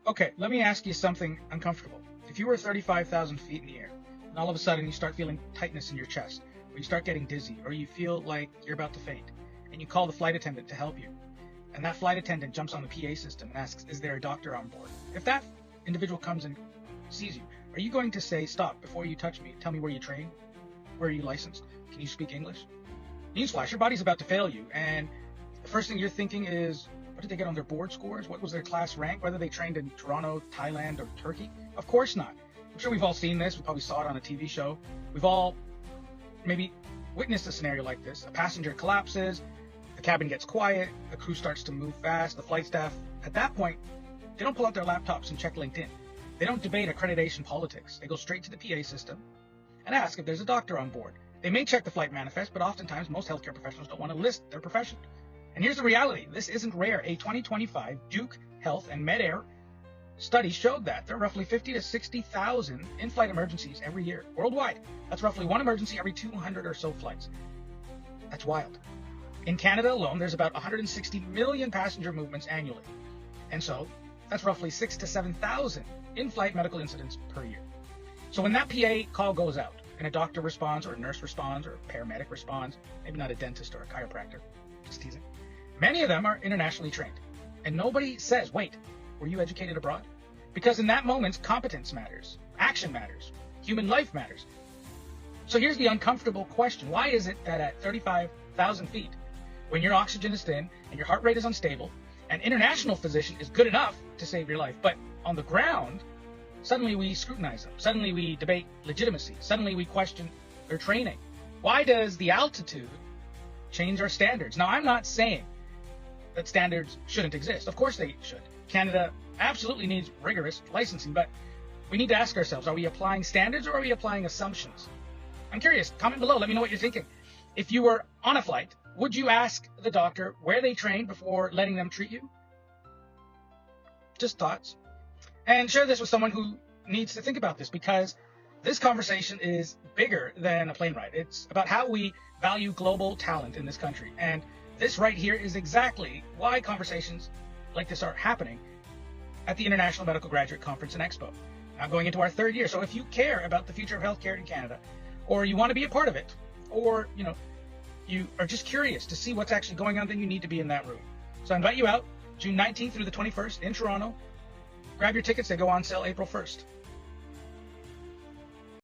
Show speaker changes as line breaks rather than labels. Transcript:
Okay, let me ask you something uncomfortable. If you were 35,000 feet in the air, and all of a sudden you start feeling tightness in your chest, or you start getting dizzy, or you feel like you're about to faint, and you call the flight attendant to help you, and that flight attendant jumps on the PA system and asks, is there a doctor on board? If that individual comes and sees you, are you going to say, stop, before you touch me, tell me where you train? Where are you licensed? Can you speak English? Newsflash, your body's about to fail you, and the first thing you're thinking is, what did they get on their board scores? What was their class rank? Whether they trained in Toronto, Thailand, or Turkey? Of course not. I'm sure we've all seen this. We probably saw it on a TV show. We've all maybe witnessed a scenario like this. A passenger collapses, the cabin gets quiet, the crew starts to move fast, the flight staff, at that point, they don't pull out their laptops and check LinkedIn. They don't debate accreditation politics. They go straight to the PA system and ask if there's a doctor on board. They may check the flight manifest, but oftentimes most healthcare professionals don't want to list their profession. And here's the reality. This isn't rare. A 2025 Duke Health and MedAir study showed that there are roughly 50 to 60,000 in-flight emergencies every year worldwide. That's roughly one emergency every 200 or so flights. That's wild. In Canada alone, there's about 160 million passenger movements annually. And so that's roughly 6,000 to 7,000 in-flight medical incidents per year. So when that PA call goes out and a doctor responds or a nurse responds or a paramedic responds, maybe not a dentist or a chiropractor, just teasing, many of them are internationally trained. And nobody says, wait, were you educated abroad? Because in that moment, competence matters, action matters, human life matters. So here's the uncomfortable question. Why is it that at 35,000 feet, when your oxygen is thin and your heart rate is unstable, an international physician is good enough to save your life, but on the ground, suddenly we scrutinize them. Suddenly we debate legitimacy. Suddenly we question their training. Why does the altitude change our standards? Now, I'm not saying that standards shouldn't exist. Of course they should. Canada absolutely needs rigorous licensing, but we need to ask ourselves, are we applying standards or are we applying assumptions? I'm curious. Comment below. Let me know what you're thinking. If you were on a flight, would you ask the doctor where they trained before letting them treat you? Just thoughts. And share this with someone who needs to think about this, because this conversation is bigger than a plane ride. It's about how we value global talent in this country. And this right here is exactly why conversations like this are happening at the International Medical Graduate Conference and Expo. Now going into our third year. So if you care about the future of healthcare in Canada, or you want to be a part of it, or you are just curious to see what's actually going on, then you need to be in that room. So I invite you out June 19th through the 21st in Toronto. Grab your tickets. They go on sale April 1st.